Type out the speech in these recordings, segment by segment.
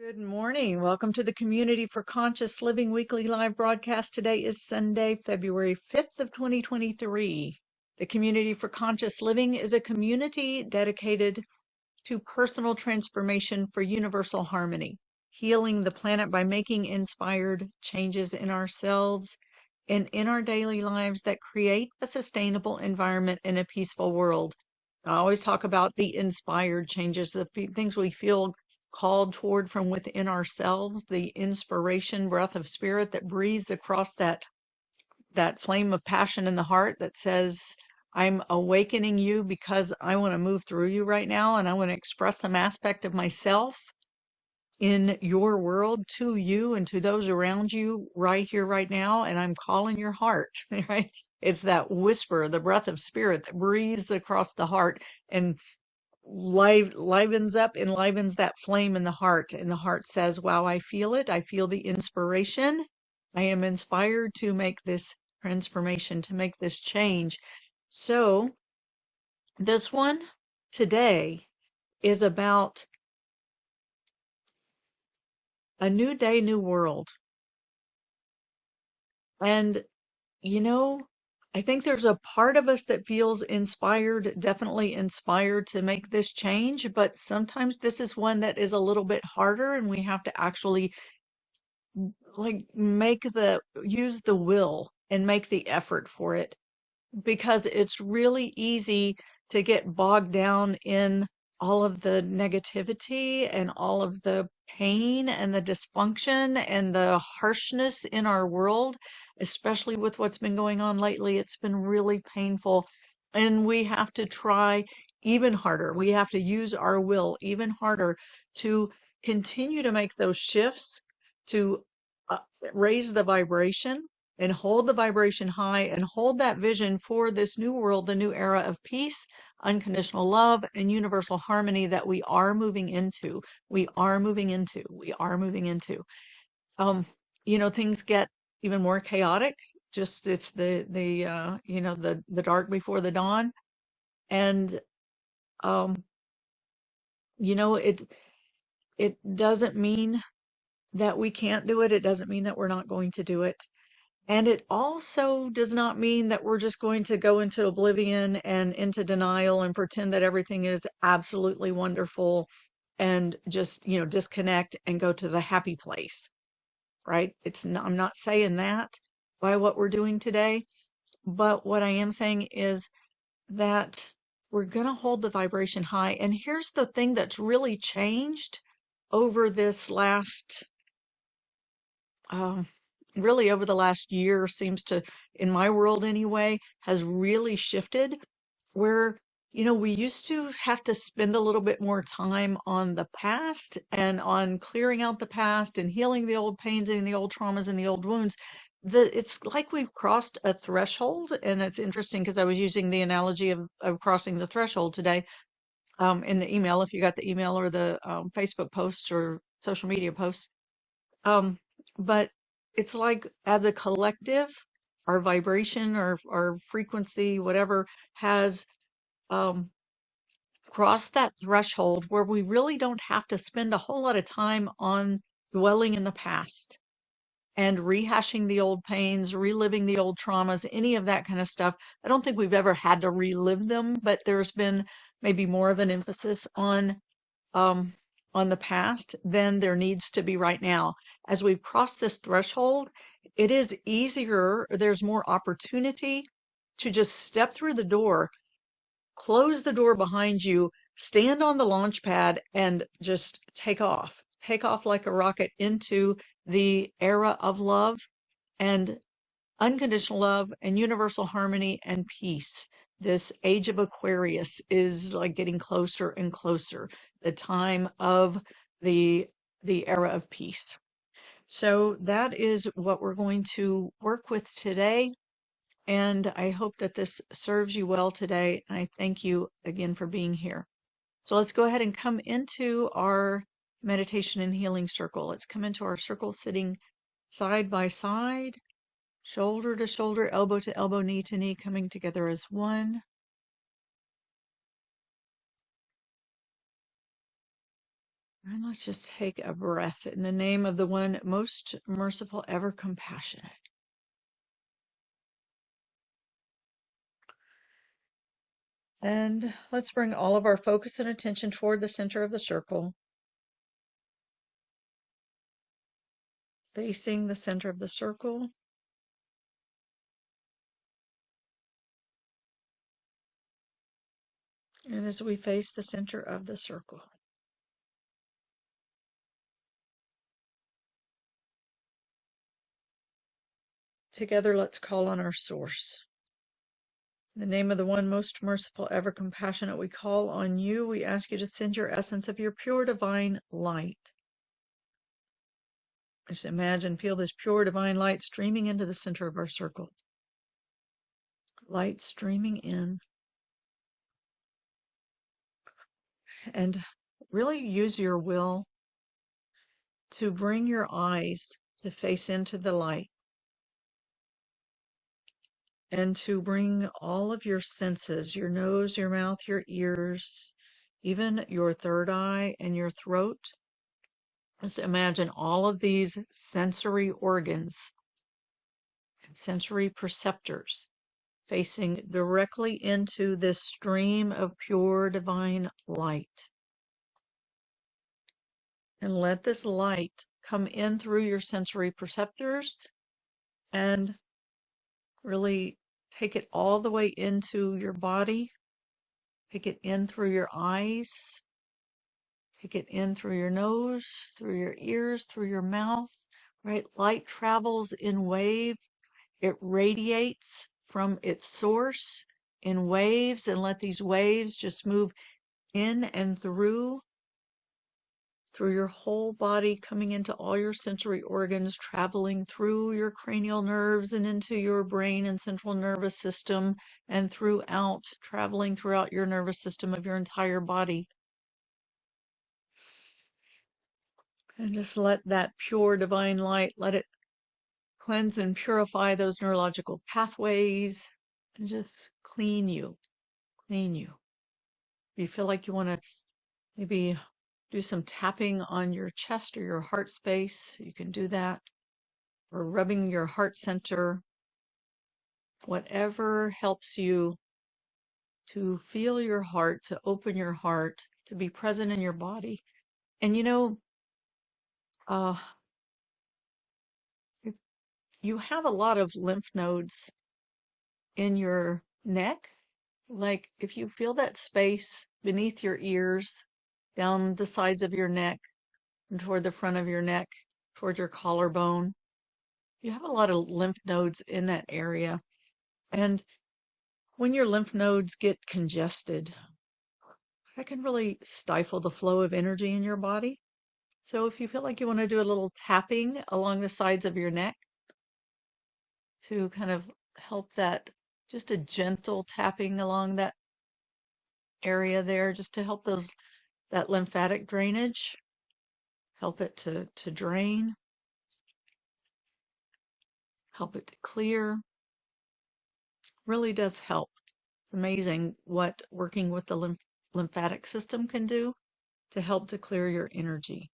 Good morning. Welcome to the Community for Conscious Living weekly live broadcast. Today is Sunday, February 5th of 2023. The Community for Conscious Living is a community dedicated to personal transformation for universal harmony, healing the planet by making inspired changes in ourselves and in our daily lives that create a sustainable environment in a peaceful world. I always talk about the inspired changes, the things we feel called toward from within ourselves, the inspiration breath of spirit that breathes across that flame of passion in the heart that says, I'm awakening you because I want to move through you right now, and I want to express some aspect of myself in your world to you and to those around you right here, right now. And I'm calling your heart, right? It's that whisper, the breath of spirit that breathes across the heart and enlivens that flame in the heart. And the heart says, wow, I feel it. I feel the inspiration. I am inspired to make this transformation, to make this change. So this one today is about a new day, new world. And, you know, I think there's a part of us that feels inspired, definitely inspired to make this change, but sometimes this is one that is a little bit harder and we have to actually like use the will and make the effort for it because it's really easy to get bogged down in all of the negativity and all of the pain and the dysfunction and the harshness in our world, especially with what's been going on lately. It's been really painful. And we have to try even harder. We have to use our will even harder to continue to make those shifts, to uh, raise the vibration and hold the vibration high and hold that vision for this new world, the new era of peace, unconditional love, and universal harmony that we are moving into. We are moving into. We are moving into. Um, things get even more chaotic. Just it's the dark before the dawn, and um, it doesn't mean that we can't do it. It doesn't mean that we're not going to do it. And it also does not mean that we're just going to go into oblivion and into denial and pretend that everything is absolutely wonderful and just, disconnect and go to the happy place, right? I'm not saying that by what we're doing today, but what I am saying is that we're going to hold the vibration high. And here's the thing that's really changed over this last um, really over the last year seems to, in my world anyway, has really shifted where, we used to have to spend a little bit more time on the past and on clearing out the past and healing the old pains and the old traumas and the old wounds. It's like we've crossed a threshold. And it's interesting because I was using the analogy of crossing the threshold today in the email, if you got the email or the Facebook posts or social media posts. Um, but it's like as a collective, our vibration or our frequency, whatever, has um, crossed that threshold where we really don't have to spend a whole lot of time on dwelling in the past and rehashing the old pains, reliving the old traumas, any of that kind of stuff. I don't think we've ever had to relive them, but there's been maybe more of an emphasis um, on the past than there needs to be right now. As we've crossed this threshold, it is easier, there's more opportunity to just step through the door, close the door behind you, stand on the launch pad, and just take off. Take off like a rocket into the era of love and unconditional love and universal harmony and peace. This age of Aquarius is like getting closer and closer, the time of the the era of peace. So that is what we're going to work with today. And I hope that this serves you well today. And I thank you again for being here. So let's go ahead and come into our meditation and healing circle. Let's come into our circle sitting side by side, shoulder to shoulder, elbow to elbow, knee to knee, coming together as one. And let's just take a breath in the name of the one most merciful, ever compassionate. And let's bring all of our focus and attention toward the center of the circle, facing the center of the circle. And as we face the center of the circle, together let's call on our source. In the name of the one most merciful, ever compassionate, we call on you. We ask you to send your essence of your pure divine light. Just imagine, feel this pure divine light streaming into the center of our circle. Light streaming in. And really use your will to bring your eyes to face into the light and to bring all of your senses, your nose, your mouth, your ears, even your third eye and your throat. Just imagine all of these sensory organs and sensory perceptors facing directly into this stream of pure divine light. And let this light come in through your sensory perceptors and really take it all the way into your body. Take it in through your eyes. Take it in through your nose, through your ears, through your mouth, right? Light travels in wave. It radiates from its source in waves, and let these waves just move in and through your whole body, coming into all your sensory organs, traveling through your cranial nerves and into your brain and central nervous system, and throughout, traveling throughout your nervous system of your entire body. And just let that pure divine light, let it cleanse and purify those neurological pathways and just clean you, clean you. If you feel like you want to maybe do some tapping on your chest or your heart space, you can do that. Or rubbing your heart center, whatever helps you to feel your heart, to open your heart, to be present in your body. And uh, you have a lot of lymph nodes in your neck. Like if you feel that space beneath your ears, down the sides of your neck, and toward the front of your neck, toward your collarbone, you have a lot of lymph nodes in that area. And when your lymph nodes get congested, that can really stifle the flow of energy in your body. So if you feel like you want to do a little tapping along the sides of your neck to kind of help that, just a gentle tapping along that area there, just to help that lymphatic drainage, help it to drain, help it to clear, really does help. It's amazing what working with the lymphatic system can do to help to clear your energy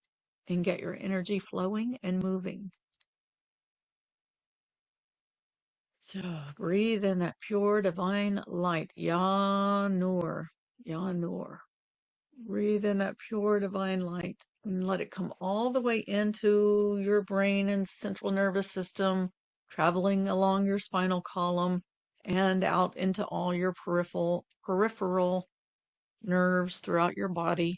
and get your energy flowing and moving. So breathe in that pure divine light, Ya Nur, Ya Nur. Breathe in that pure divine light and let it come all the way into your brain and central nervous system, traveling along your spinal column and out into all your peripheral nerves throughout your body.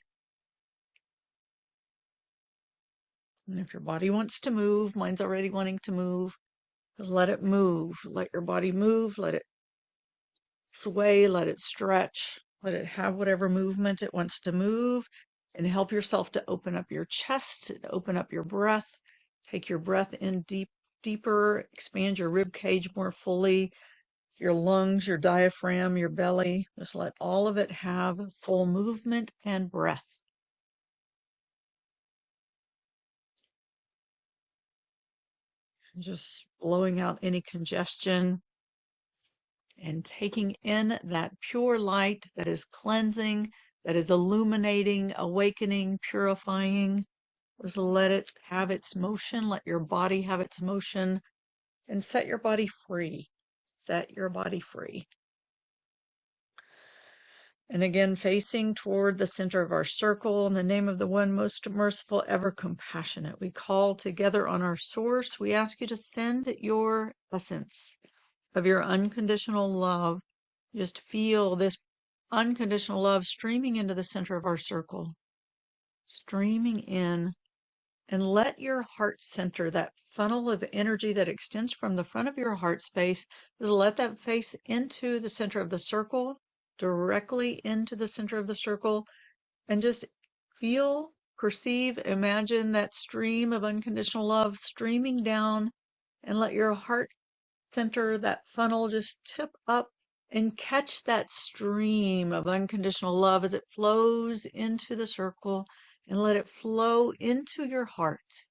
And if your body wants to move, mine's already wanting to move, let it move. Let your body move. Let it sway. Let it stretch. Let it have whatever movement it wants to move. And help yourself to open up your chest, open up your breath. Take your breath in deeper. Expand your rib cage more fully. Your lungs, your diaphragm, your belly. Just let all of it have full movement and breath. Just blowing out any congestion and taking in that pure light that is cleansing, that is illuminating, awakening, purifying. Just let it have its motion. Let your body have its motion and set your body free. Set your body free. And again, facing toward the center of our circle, in the name of the one most merciful, ever compassionate, we call together on our source. We ask you to send your essence of your unconditional love. Just feel this unconditional love streaming into the center of our circle, streaming in. And let your heart center, that funnel of energy that extends from the front of your heart space, is let that face into the center of the circle, directly into the center of the circle, and just feel, perceive, imagine that stream of unconditional love streaming down, and let your heart center, that funnel, just tip up and catch that stream of unconditional love as it flows into the circle, and let it flow into your heart.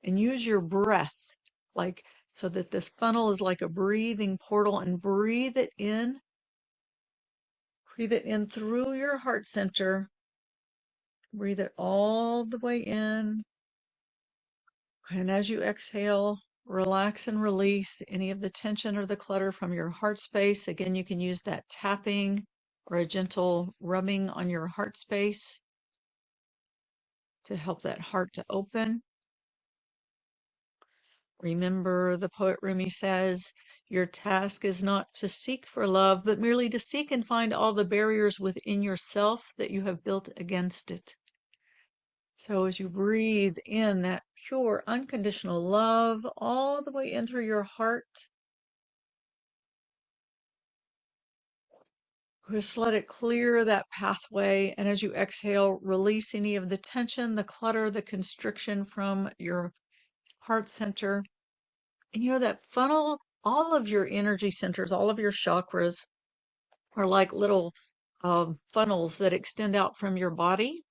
And use your breath, like, so that this funnel is like a breathing portal, and breathe it in. Breathe it in through your heart center. Breathe it all the way in. And as you exhale, relax and release any of the tension or the clutter from your heart space. Again, you can use that tapping or a gentle rubbing on your heart space to help that heart to open. Remember, the poet Rumi says, your task is not to seek for love, but merely to seek and find all the barriers within yourself that you have built against it. So as you breathe in that pure, unconditional love all the way in through your heart, just let it clear that pathway. And as you exhale, release any of the tension, the clutter, the constriction from your heart center. And you know, that funnel, all of your energy centers, all of your chakras are like little funnels that extend out from your body.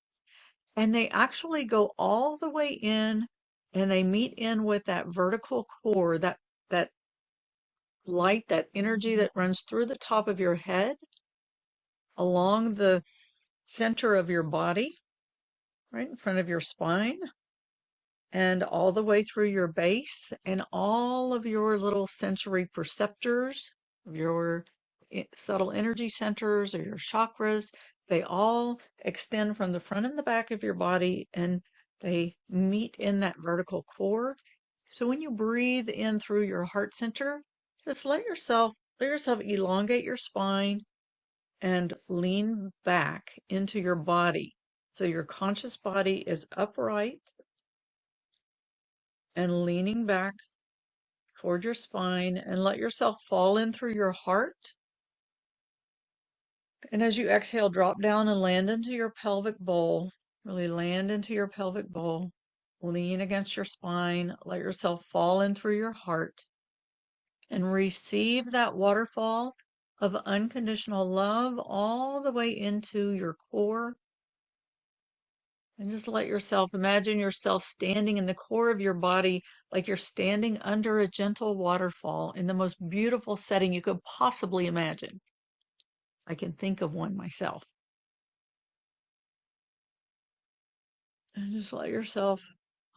And they actually go all the way in, and they meet in with that vertical core, that light, that energy that runs through the top of your head, along the center of your body, right in front of your spine, and all the way through your base, and all of your little sensory perceptors, your subtle energy centers or your chakras. They all extend from the front and the back of your body, and they meet in that vertical core. So when you breathe in through your heart center, just let yourself elongate your spine and lean back into your body. So your conscious body is upright and leaning back toward your spine, and let yourself fall in through your heart. And as you exhale, drop down and land into your pelvic bowl. Really land into your pelvic bowl. Lean against your spine. Let yourself fall in through your heart and receive that waterfall of unconditional love all the way into your core. And just let yourself imagine yourself standing in the core of your body, like you're standing under a gentle waterfall in the most beautiful setting you could possibly imagine. I can think of one myself. And just let yourself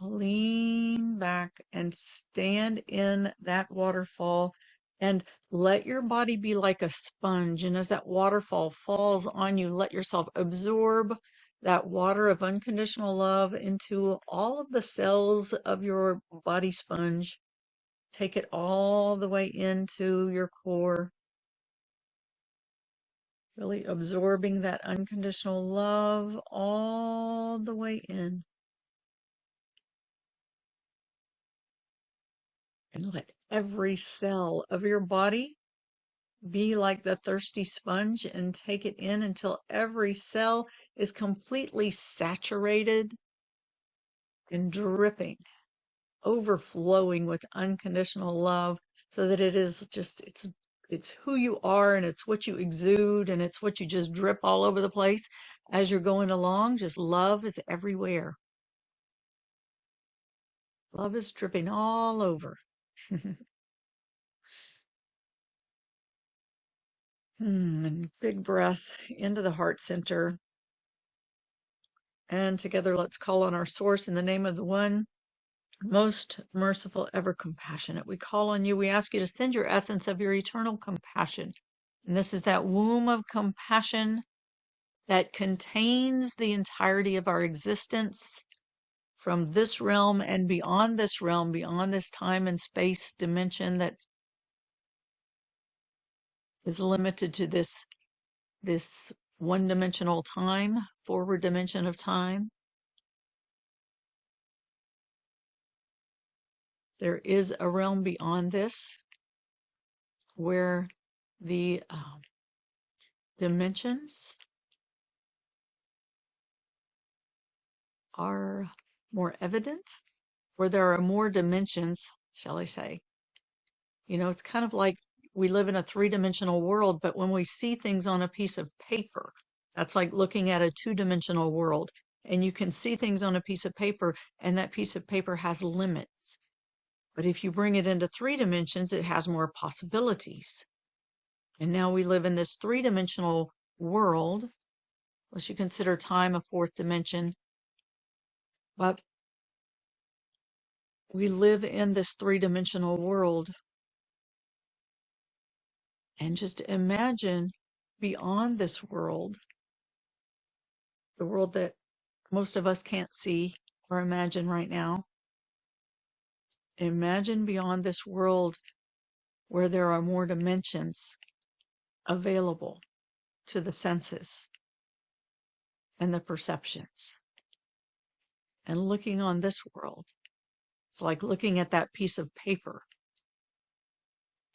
lean back and stand in that waterfall, and let your body be like a sponge. And as that waterfall falls on you, let yourself absorb that water of unconditional love into all of the cells of your body sponge. Take it all the way into your core, really absorbing that unconditional love all the way in. And let every cell of your body be like the thirsty sponge, and take it in until every cell is completely saturated and dripping, overflowing with unconditional love, so that it is just, it's who you are, and it's what you exude, and it's what you just drip all over the place as you're going along. Just love is everywhere. Love is dripping all over. And big breath into the heart center. And together, let's call on our source in the name of the one most merciful, ever compassionate. We call on you. We ask you to send your essence of your eternal compassion. And this is that womb of compassion that contains the entirety of our existence from this realm and beyond this realm, beyond this time and space dimension that is limited to this one-dimensional time, forward dimension of time. There is a realm beyond this where the dimensions are more evident, where there are more dimensions, shall I say. You know, it's kind of like we live in a three-dimensional world, but when we see things on a piece of paper, that's like looking at a two-dimensional world. And you can see things on a piece of paper, and that piece of paper has limits. But if you bring it into three dimensions, it has more possibilities. And now we live in this three-dimensional world, unless you consider time a fourth dimension. But we live in this three-dimensional world. And just imagine beyond this world, the world that most of us can't see or imagine right now. Imagine beyond this world where there are more dimensions available to the senses and the perceptions. And looking on this world, it's like looking at that piece of paper.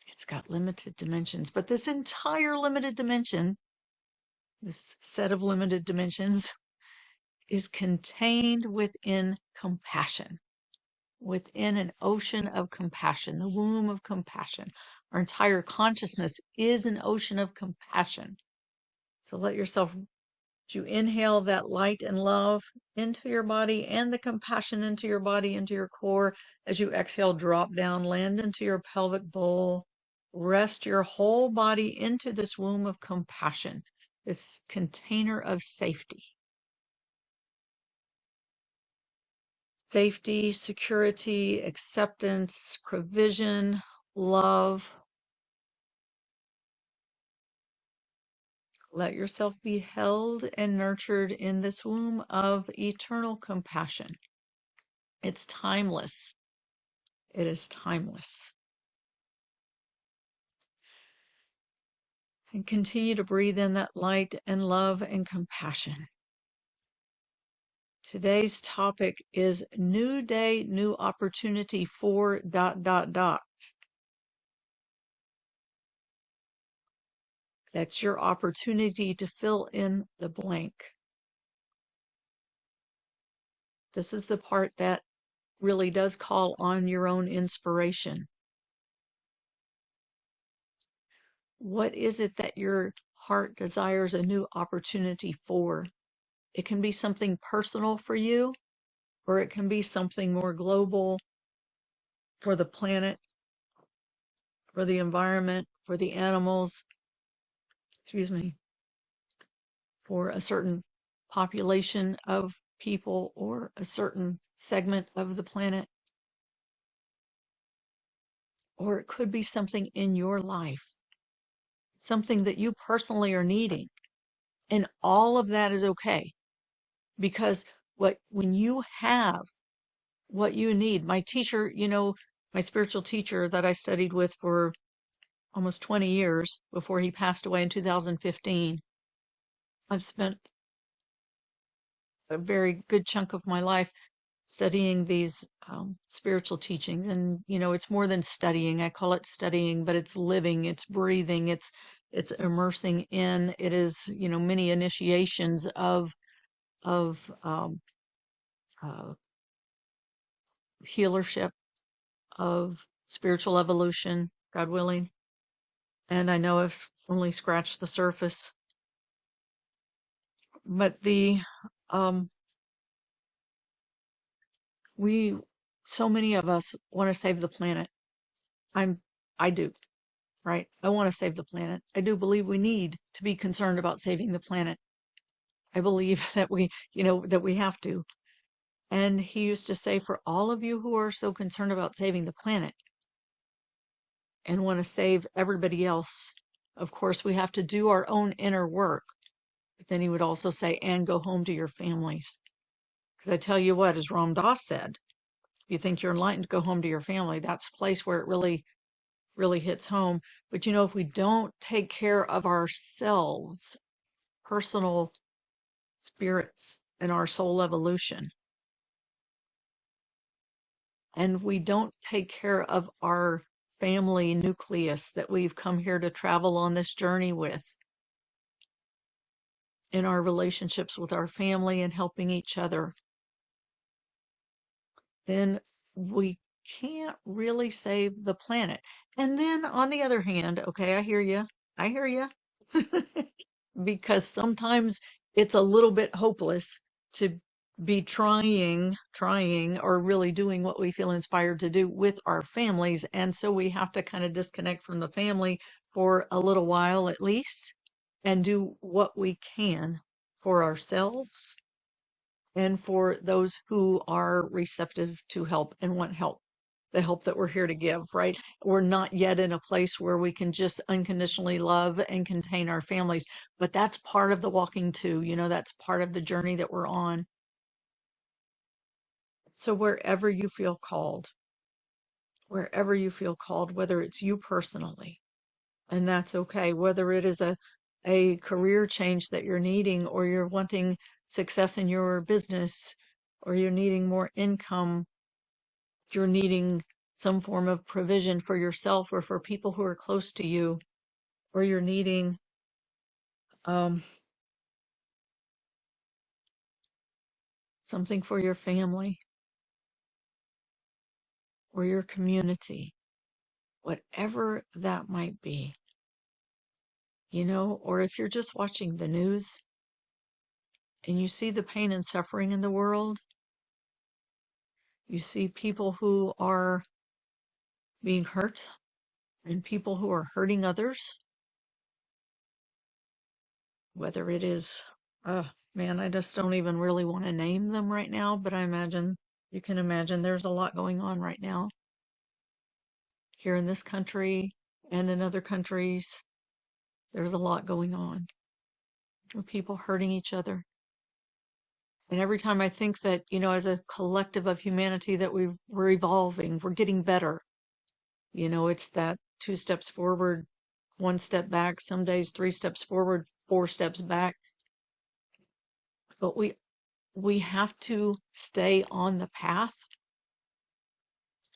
It's got limited dimensions, but this entire limited dimension, this set of limited dimensions, is contained within compassion, within an ocean of compassion, the womb of compassion. Our entire consciousness is an ocean of compassion. So let yourself, you inhale that light and love into your body and the compassion into your body, into your core. As you exhale, drop down, land into your pelvic bowl. Rest your whole body into this womb of compassion, this container of safety. Safety, security, acceptance, provision, love. Let yourself be held and nurtured in this womb of eternal compassion. It's timeless. It is timeless. And continue to breathe in that light and love and compassion. Today's topic is New Day, New Opportunity for ... That's your opportunity to fill in the blank. This is the part that really does call on your own inspiration. What is it that your heart desires a new opportunity for? It can be something personal for you, or it can be something more global for the planet, for the environment, for the animals, for a certain population of people or a certain segment of the planet. Or it could be something in your life, something that you personally are needing. And all of that is okay. Because when you have what you need, my teacher, my spiritual teacher that I studied with for almost 20 years before he passed away in 2015, I've spent a very good chunk of my life studying these spiritual teachings. And, it's more than studying. I call it studying, but it's living, it's breathing, it's immersing in, it is, many initiations of healership, of spiritual evolution, God willing. And I know I've only scratched the surface, but so many of us want to save the planet. I do. right? I want to save the planet. I do believe we need to be concerned about saving the planet. I believe that that we have to. And he used to say, for all of you who are so concerned about saving the planet and want to save everybody else, of course, we have to do our own inner work. But then he would also say, and go home to your families. Because I tell you what, as Ram Dass said, if you think you're enlightened, go home to your family. That's a place where it really, really hits home. But if we don't take care of ourselves, personal spirits, and our soul evolution, and we don't take care of our family nucleus that we've come here to travel on this journey with, in our relationships with our family and helping each other, then we can't really save the planet. And then on the other hand, okay, I hear you. I hear you. Because sometimes it's a little bit hopeless to be trying, or really doing what we feel inspired to do with our families. And so we have to kind of disconnect from the family for a little while at least and do what we can for ourselves and for those who are receptive to help and want help, the help that we're here to give, right? We're not yet in a place where we can just unconditionally love and contain our families, but that's part of the walking too. That's part of the journey that we're on. So wherever you feel called, whether it's you personally, and that's okay, whether it is a career change that you're needing, or you're wanting success in your business, or you're needing more income, you're needing some form of provision for yourself or for people who are close to you, or you're needing something for your family or your community, whatever that might be, or if you're just watching the news and you see the pain and suffering in the world, you see people who are being hurt and people who are hurting others, whether it is, man, I just don't even really want to name them right now, but you can imagine there's a lot going on right now here in this country and in other countries. There's a lot going on with people hurting each other. And every time I think that, as a collective of humanity, that we're evolving, we're getting better. It's that 2 steps forward, 1 step back, some days 3 steps forward, 4 steps back. But we have to stay on the path,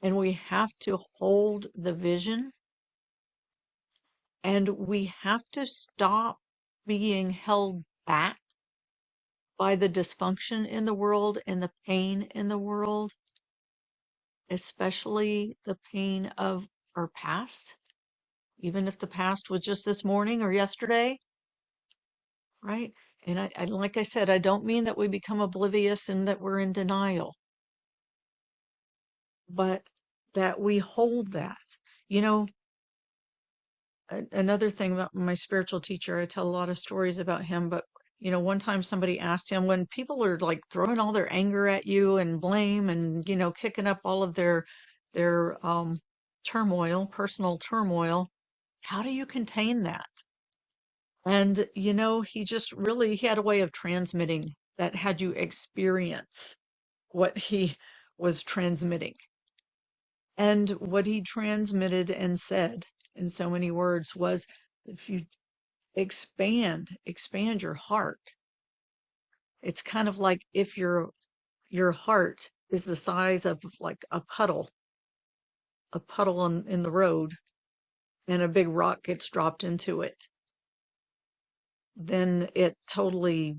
and we have to hold the vision, and we have to stop being held back by the dysfunction in the world and the pain in the world, especially the pain of our past, even if the past was just this morning or yesterday, right? And like I said, I don't mean that we become oblivious and that we're in denial, but that we hold that. Another thing about my spiritual teacher, I tell a lot of stories about him, but one time somebody asked him, when people are like throwing all their anger at you and blame and, kicking up all of their turmoil, personal turmoil, how do you contain that? And, he had a way of transmitting that had you experience what he was transmitting. And what he transmitted and said in so many words was, if you expand your heart, it's kind of like if your heart is the size of like a puddle in the road, and a big rock gets dropped into it, then it totally,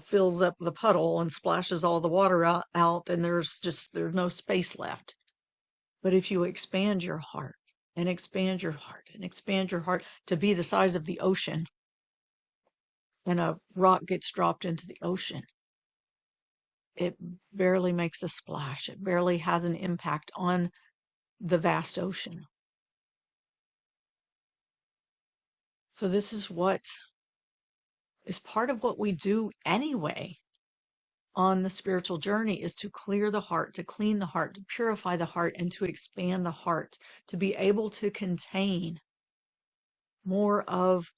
fills up the puddle and splashes all the water out, and there's no space left. But if you expand your heart and expand your heart and expand your heart to be the size of the ocean, and a rock gets dropped into the ocean, it barely makes a splash. It barely has an impact on the vast ocean. So this is what is part of what we do anyway on the spiritual journey, is to clear the heart, to clean the heart, to purify the heart, and to expand the heart, to be able to contain more of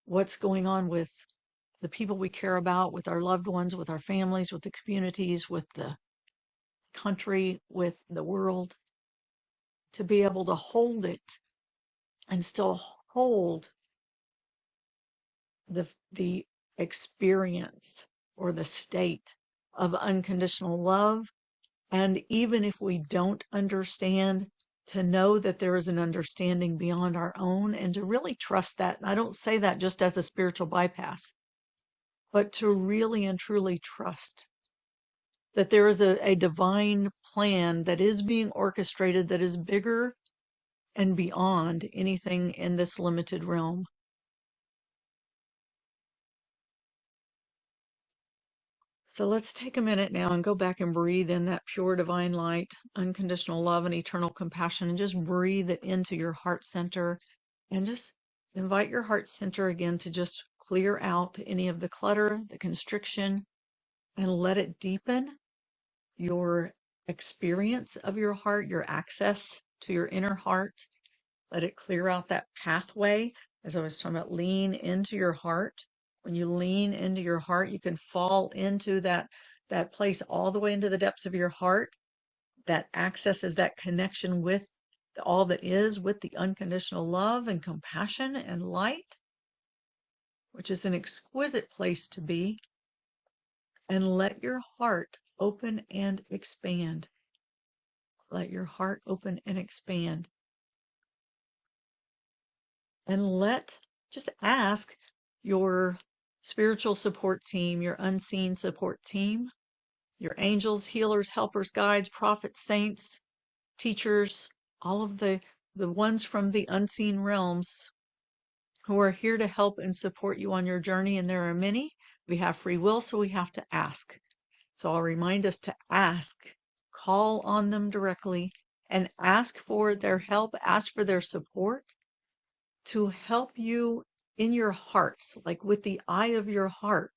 what's going on with the people we care about, with our loved ones, with our families, with the communities, with the country, with the world, to be able to hold it and still hold the experience or the state of unconditional love. And even if we don't understand, to know that there is an understanding beyond our own, and to really trust that. And I don't say that just as a spiritual bypass, but to really and truly trust that there is a divine plan that is being orchestrated, that is bigger and beyond anything in this limited realm. So let's take a minute now and go back and breathe in that pure divine light, unconditional love, and eternal compassion, and just breathe it into your heart center, and just invite your heart center again to just clear out any of the clutter, the constriction, and let it deepen your experience of your heart, your access to your inner heart. Let it clear out that pathway. As I was talking about, lean into your heart. When you lean into your heart, you can fall into that place all the way into the depths of your heart. That access is that connection with all that is, with the unconditional love and compassion and light, which is an exquisite place to be. And let your heart open and expand. Let your heart open and expand. And just ask your spiritual support team, your unseen support team, your angels, healers, helpers, guides, prophets, saints, teachers, all of the ones from the unseen realms who are here to help and support you on your journey. And there are many. We have free will, so we have to ask. So I'll remind us to ask, call on them directly, and ask for their help, ask for their support, to help you in your heart, like with the eye of your heart,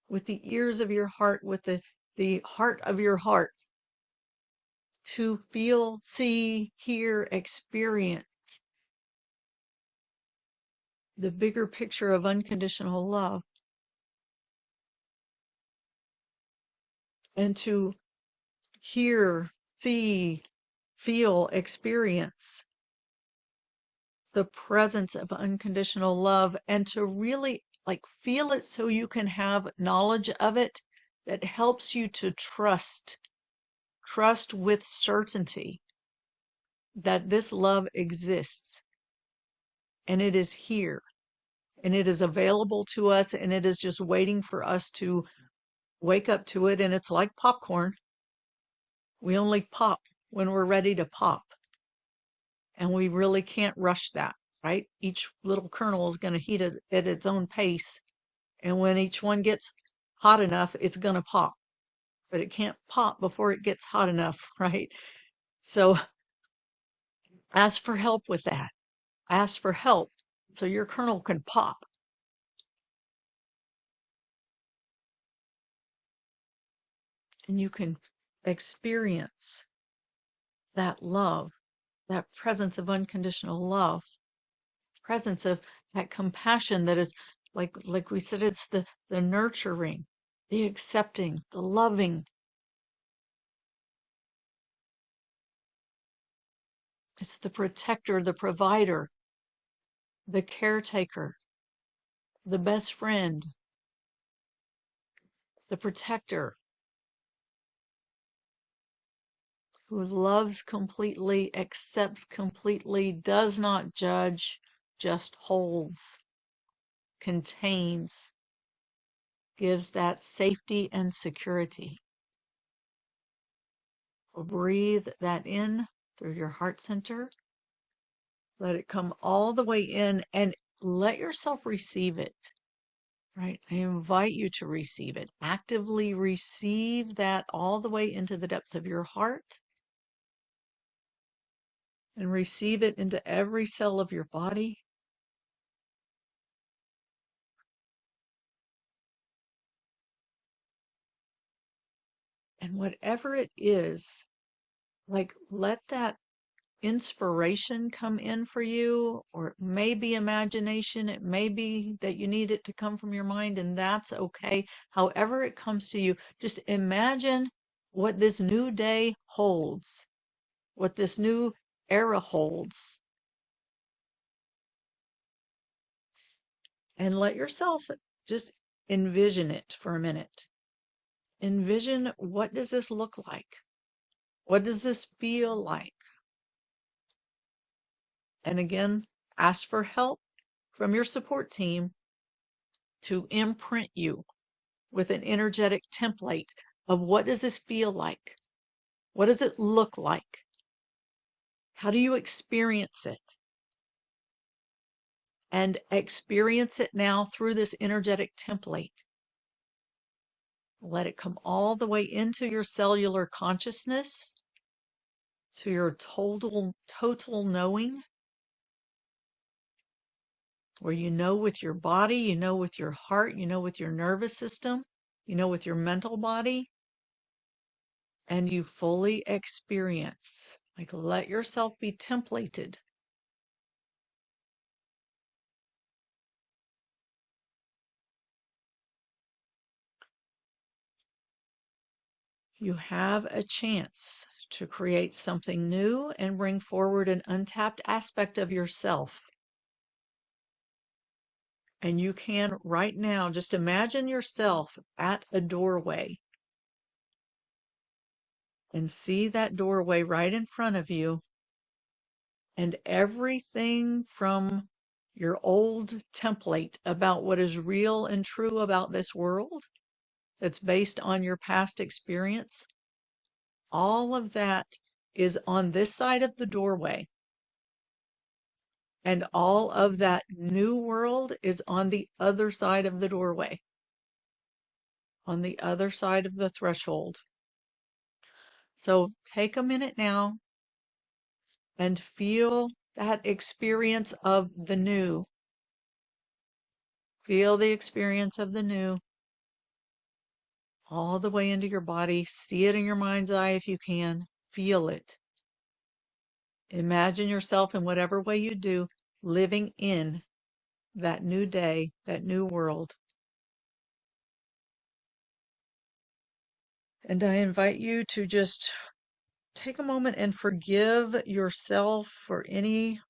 with the ears of your heart, with the heart of your heart, to feel, see, hear, experience the bigger picture of unconditional love, and to hear, see, feel, experience the presence of unconditional love, and to really feel it so you can have knowledge of it that helps you to trust with certainty that this love exists, and it is here, and it is available to us, and it is just waiting for us to wake up to it. And it's like popcorn. We only pop when we're ready to pop, and we really can't rush that, right? Each little kernel is going to heat at its own pace, and when each one gets hot enough, it's going to pop, but it can't pop before it gets hot enough, right? So ask for help with that. Ask for help so your kernel can pop. And you can experience that love, that presence of unconditional love, presence of that compassion that is like we said, it's the nurturing, the accepting, the loving. It's the protector, the provider, the caretaker, the best friend, the protector, who loves completely, accepts completely, does not judge, just holds, contains, gives that safety and security. Breathe that in through your heart center. Let it come all the way in, and let yourself receive it. Right? I invite you to receive it. Actively receive that all the way into the depths of your heart, and receive it into every cell of your body. And whatever it is, like let that inspiration come in for you, or it may be imagination, it may be that you need it to come from your mind, and that's okay. However it comes to you, just imagine what this new day holds, what this new era holds, and let yourself just envision it for a minute. Envision, what does this look like? What does this feel like? And again, ask for help from your support team to imprint you with an energetic template of what does this feel like? What does it look like? How do you experience it? And experience it now through this energetic template. Let it come all the way into your cellular consciousness, to your total knowing, where you know with your body, you know with your heart, you know with your nervous system, you know with your mental body, and you fully experience. Like, let yourself be templated. You have a chance to create something new and bring forward an untapped aspect of yourself. And you can right now just imagine yourself at a doorway and see that doorway right in front of you, and everything from your old template about what is real and true about this world that's based on your past experience, all of that is on this side of the doorway. And all of that new world is on the other side of the doorway, on the other side of the threshold. So take a minute now and feel that experience of the new. Feel the experience of the new all the way into your body. See it in your mind's eye if you can. Feel it. Imagine yourself in whatever way you do, living in that new day, that new world. And I invite you to just take a moment and forgive yourself for any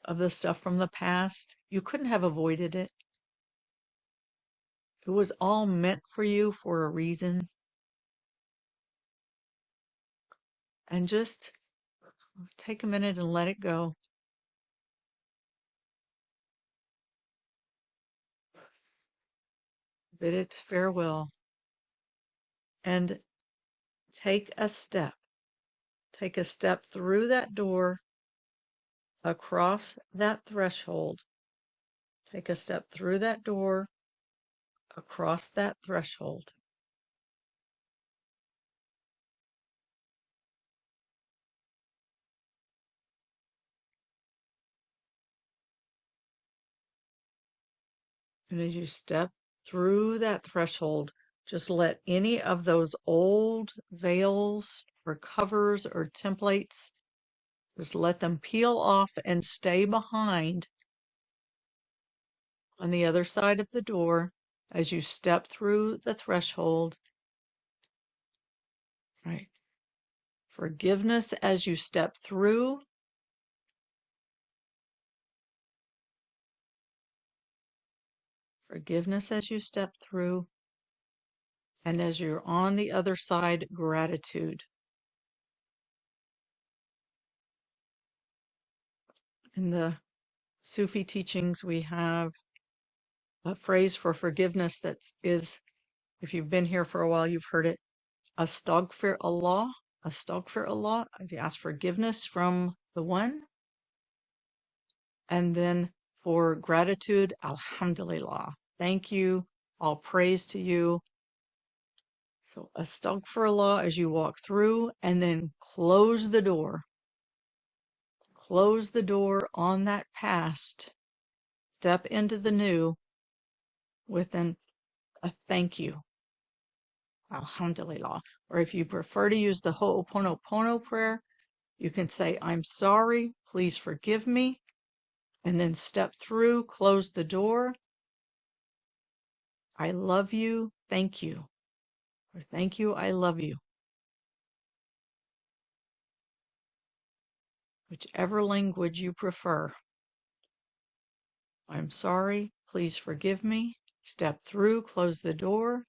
of the stuff from the past. You couldn't have avoided it. It was all meant for you for a reason. And just take a minute and let it go. Bid it farewell. And take a step. Take a step through that door, across that threshold. Take a step through that door, across that threshold. And as you step through that threshold, just let any of those old veils or covers or templates, just let them peel off and stay behind on the other side of the door as you step through the threshold. Right. Forgiveness as you step through. Forgiveness as you step through. And as you're on the other side, gratitude. In the Sufi teachings, we have a phrase for forgiveness that is, if you've been here for a while, you've heard it. Astaghfir Allah. Astaghfir Allah. I ask forgiveness from the one. And then for gratitude, Alhamdulillah. Thank you. All praise to you. So astaghfirullah as you walk through, and then close the door. Close the door on that past. Step into the new with a thank you. Alhamdulillah. Or if you prefer to use the Ho'oponopono prayer, you can say, I'm sorry, please forgive me, and then step through, close the door. I love you, thank you. Or thank you, I love you. Whichever language you prefer. I'm sorry, please forgive me. Step through, close the door.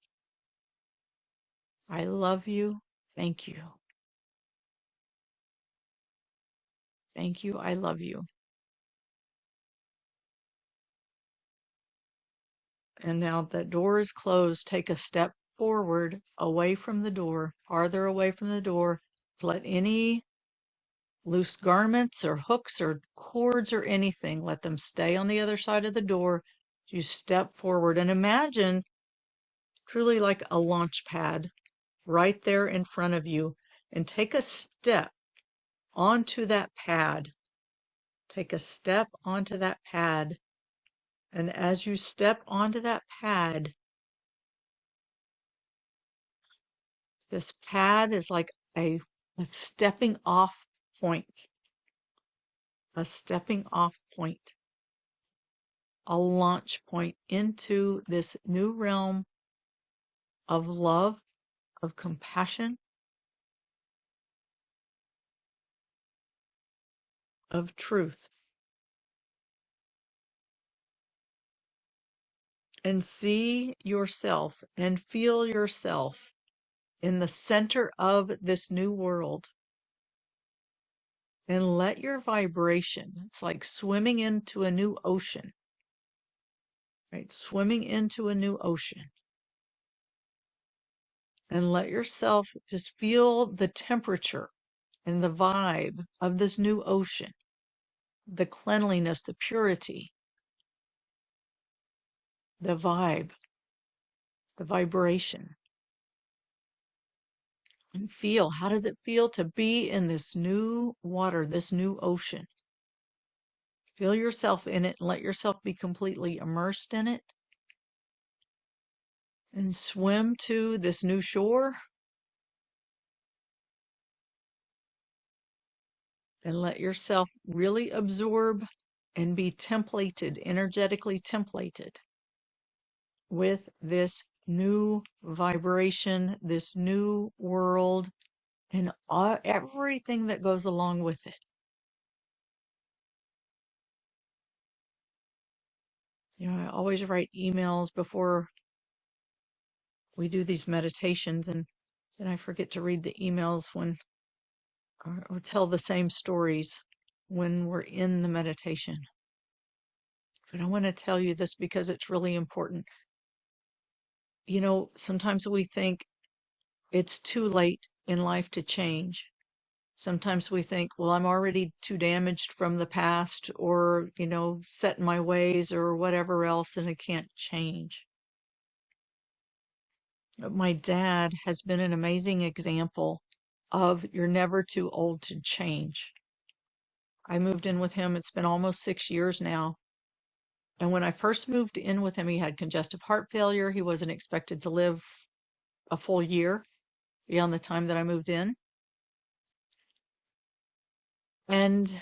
I love you, thank you. Thank you, I love you. And now that door is closed, take a step forward, away from the door, farther away from the door. Let any loose garments or hooks or cords or anything, let them stay on the other side of the door. You step forward and imagine truly like a launch pad right there in front of you, and take a step onto that pad. Take a step onto that pad. And as you step onto that pad, this pad is like a stepping off point. A stepping off point. A launch point into this new realm of love, of compassion, of truth. And see yourself and feel yourself in the center of this new world. And let your vibration, it's like swimming into a new ocean, right? Swimming into a new ocean. And let yourself just feel the temperature and the vibe of this new ocean, the cleanliness, the purity, the vibe, the vibration. And feel, how does it feel to be in this new water, this new ocean? Feel yourself in it and let yourself be completely immersed in it. And swim to this new shore. And let yourself really absorb and be templated, energetically templated with this new vibration, this new world, and everything that goes along with it. You know, I always write emails before we do these meditations, and then I forget to read the emails when, or tell the same stories when we're in the meditation. But I want to tell you this because it's really important. You know, sometimes we think it's too late in life to change. Sometimes we think, well, I'm already too damaged from the past, or, you know, set in my ways or whatever else, and I can't change. My dad has been an amazing example of you're never too old to change. I moved in with him, it's been almost 6 years now. And when I first moved in with him, he had congestive heart failure. He wasn't expected to live a full year beyond the time that I moved in. And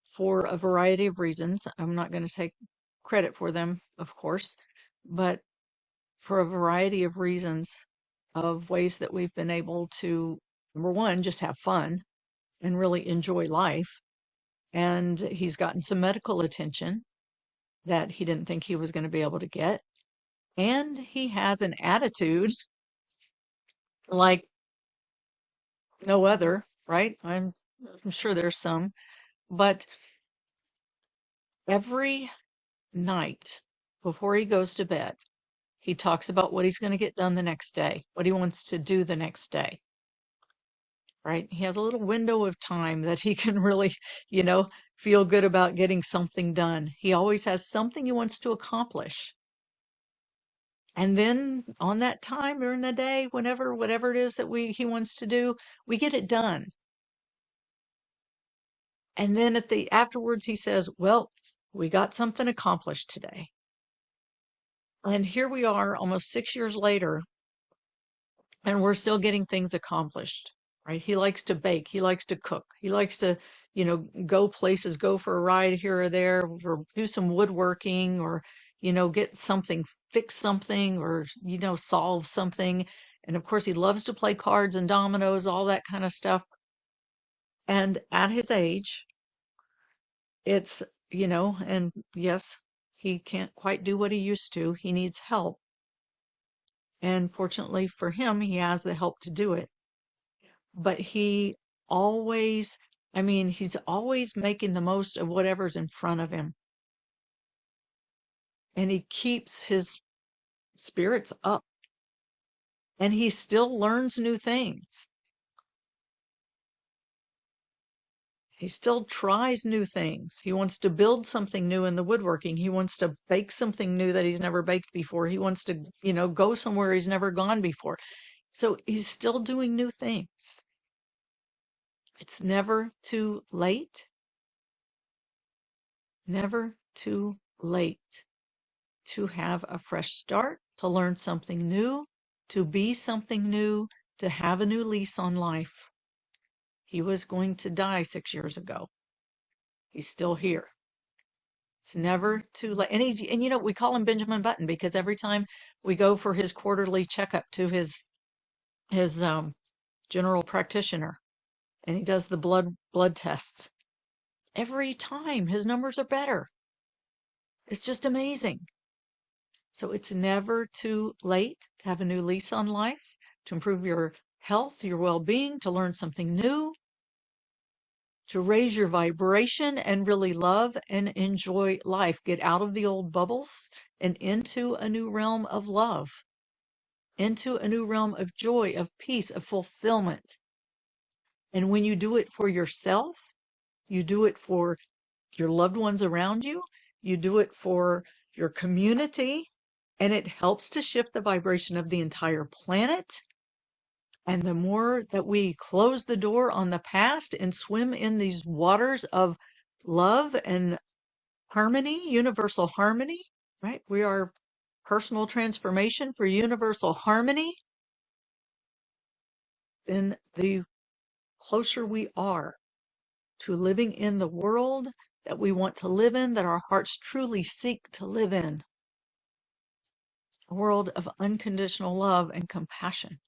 for a variety of reasons, I'm not going to take credit for them, of course, but for a variety of reasons, of ways that we've been able to, number one, just have fun and really enjoy life. And he's gotten some medical attention that he didn't think he was going to be able to get. And he has an attitude like no other, right? I'm sure there's some, but every night before he goes to bed, he talks about what he's going to get done the next day, what he wants to do the next day, right? He has a little window of time that he can really, you know, feel good about getting something done. He always has something he wants to accomplish. And then on that time during the day, whatever it is that he wants to do, we get it done. And then afterwards he says, well, we got something accomplished today. And here we are almost 6 years later, and we're still getting things accomplished, right? He likes to bake, he likes to cook, he likes to, go places, go for a ride here or there, or do some woodworking, or, get something, fix something, or, solve something. And of course, he loves to play cards and dominoes, all that kind of stuff. And at his age, it's, and yes, he can't quite do what he used to. He needs help. And fortunately for him, he has the help to do it. But always, he's always making the most of whatever's in front of him. And he keeps his spirits up. And he still learns new things. He still tries new things. He wants to build something new in the woodworking. He wants to bake something new that he's never baked before. He wants to, go somewhere he's never gone before. So he's still doing new things. It's never too late. Never too late to have a fresh start, to learn something new, to be something new, to have a new lease on life. He was going to die 6 years ago. He's still here. It's never too late. And we call him Benjamin Button because every time we go for his quarterly checkup to his general practitioner, and he does the blood tests, every time his numbers are better. It's just amazing. So it's never too late to have a new lease on life, to improve your health, your well-being, to learn something new, to raise your vibration and really love and enjoy life. Get out of the old bubbles and into a new realm of love, into a new realm of joy, of peace, of fulfillment. And when you do it for yourself, you do it for your loved ones around you, you do it for your community, and it helps to shift the vibration of the entire planet. And the more that we close the door on the past and swim in these waters of love and harmony, universal harmony, right? We are personal transformation for universal harmony. Then the closer we are to living in the world that we want to live in, that our hearts truly seek to live in. A world of unconditional love and compassion.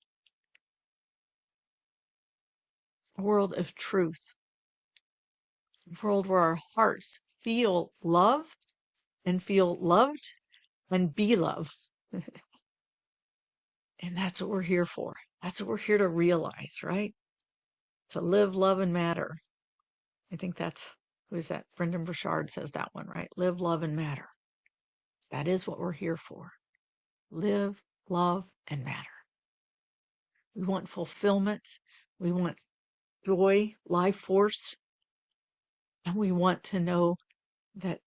A world of truth. A world where our hearts feel love and feel loved and be loved. And that's what we're here for. That's what we're here to realize, right? To live, love, and matter. I think who is that? Brendan Burchard says that one, right? Live, love, and matter. That is what we're here for. Live, love, and matter. We want fulfillment. We want joy, life force. And we want to know that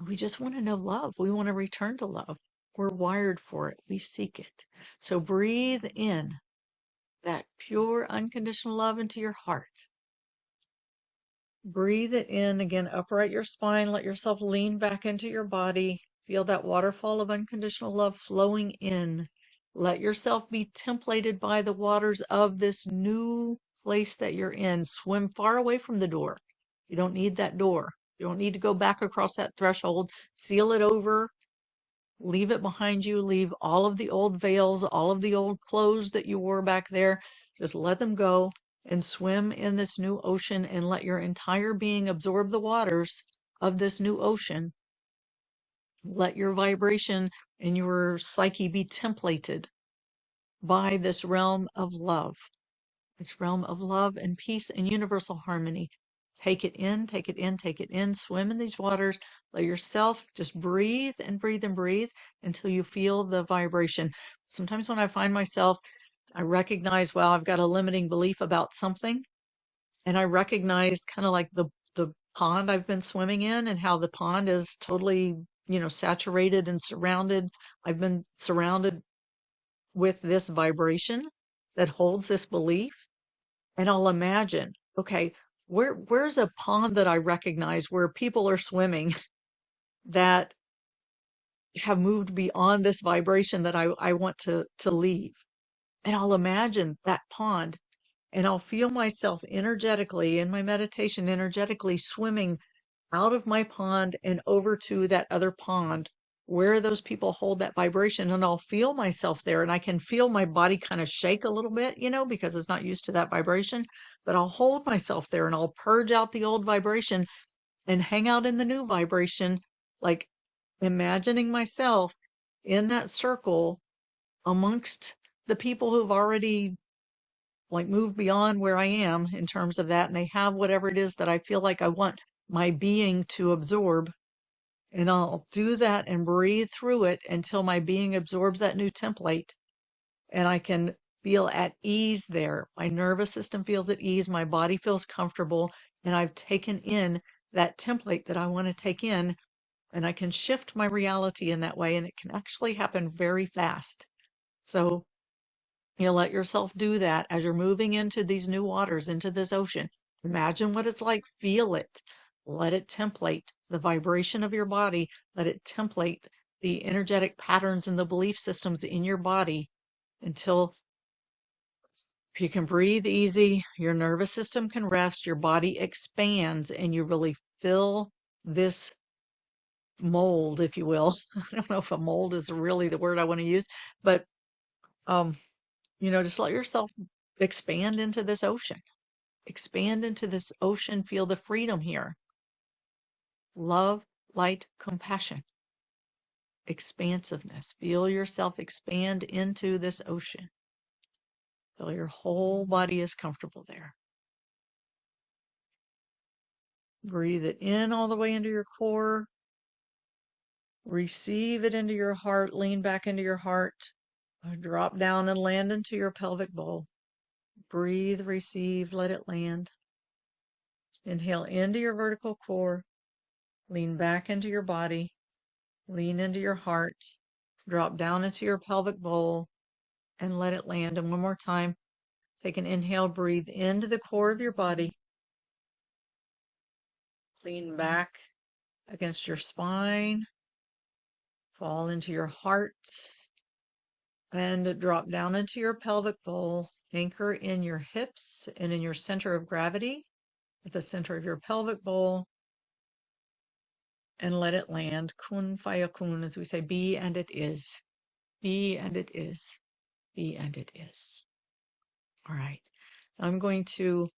we just want to know love. We want to return to love. We're wired for it. We seek it. So breathe in that pure, unconditional love into your heart. Breathe it in again, upright your spine, let yourself lean back into your body. Feel that waterfall of unconditional love flowing in. Let yourself be templated by the waters of this new place that you're in. Swim far away from the door. You don't need that door. You don't need to go back across that threshold. Seal it over. Leave it behind you. Leave all of the old veils, all of the old clothes that you wore back there. Just let them go and swim in this new ocean and let your entire being absorb the waters of this new ocean. Let your vibration and your psyche be templated by this realm of love and peace and universal harmony. Take it in, take it in, take it in, swim in these waters, let yourself just breathe and breathe and breathe until you feel the vibration. Sometimes when I find myself, I recognize, well, I've got a limiting belief about something, and I recognize kind of like the pond I've been swimming in and how the pond is totally, saturated and surrounded. I've been surrounded with this vibration that holds this belief. And I'll imagine, okay, where's a pond that I recognize where people are swimming that have moved beyond this vibration that I want to leave. And I'll imagine that pond, and I'll feel myself energetically in my meditation, energetically swimming out of my pond and over to that other pond where those people hold that vibration. And I'll feel myself there, and I can feel my body kind of shake a little bit, because it's not used to that vibration. But I'll hold myself there and I'll purge out the old vibration and hang out in the new vibration, like imagining myself in that circle amongst the people who've already like moved beyond where I am in terms of that, and they have whatever it is that I feel like I want my being to absorb. And I'll do that and breathe through it until my being absorbs that new template, and I can feel at ease there. My nervous system feels at ease, my body feels comfortable, and I've taken in that template that I want to take in, and I can shift my reality in that way, and it can actually happen very fast. So let yourself do that as you're moving into these new waters, into this ocean. Imagine what it's like, feel it, let it template the vibration of your body, let it template the energetic patterns and the belief systems in your body until you can breathe easy, your nervous system can rest, your body expands, and you really fill this mold, if you will. I don't know if a mold is really the word I want to use, but just let yourself expand into this ocean. Expand into this ocean, feel the freedom here. Love, light, compassion, expansiveness. Feel yourself expand into this ocean. Feel your whole body is comfortable there. Breathe it in all the way into your core. Receive it into your heart. Lean back into your heart. Drop down and land into your pelvic bowl. Breathe, receive, let it land. Inhale into your vertical core. Lean back into your body. Lean into your heart. Drop down into your pelvic bowl and let it land. And one more time, take an inhale, breathe into the core of your body. Lean back against your spine. Fall into your heart. And drop down into your pelvic bowl. Anchor in your hips and in your center of gravity at the center of your pelvic bowl. And let it land. Kun faya kun, as we say, be and it is. Be and it is. Be and it is. All right. I'm going to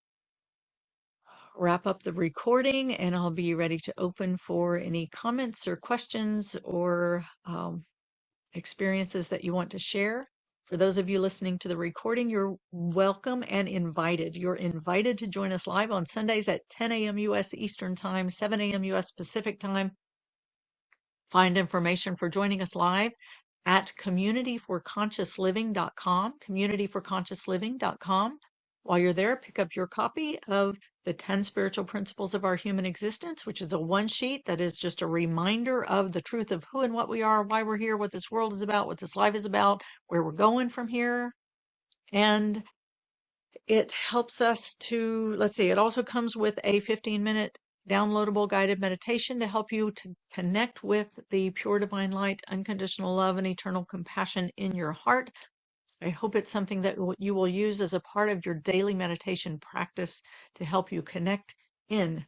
wrap up the recording, and I'll be ready to open for any comments or questions or experiences that you want to share. For those of you listening to the recording, you're welcome and invited. You're invited to join us live on Sundays at 10 a.m. U.S. Eastern Time, 7 a.m. U.S. Pacific Time. Find information for joining us live at communityforconsciousliving.com, communityforconsciousliving.com. While you're there, pick up your copy of the 10 Spiritual Principles of Our Human Existence, which is a one sheet that is just a reminder of the truth of who and what we are, why we're here, what this world is about, what this life is about, where we're going from here. And it helps us to, it also comes with a 15-minute downloadable guided meditation to help you to connect with the pure divine light, unconditional love, and eternal compassion in your heart. I hope it's something that you will use as a part of your daily meditation practice to help you connect in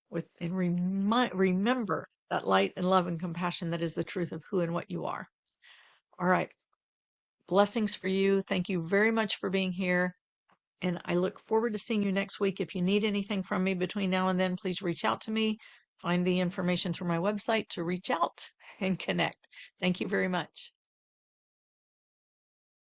with and remember that light and love and compassion that is the truth of who and what you are. All right. Blessings for you. Thank you very much for being here. And I look forward to seeing you next week. If you need anything from me between now and then, please reach out to me. Find the information through my website to reach out and connect. Thank you very much.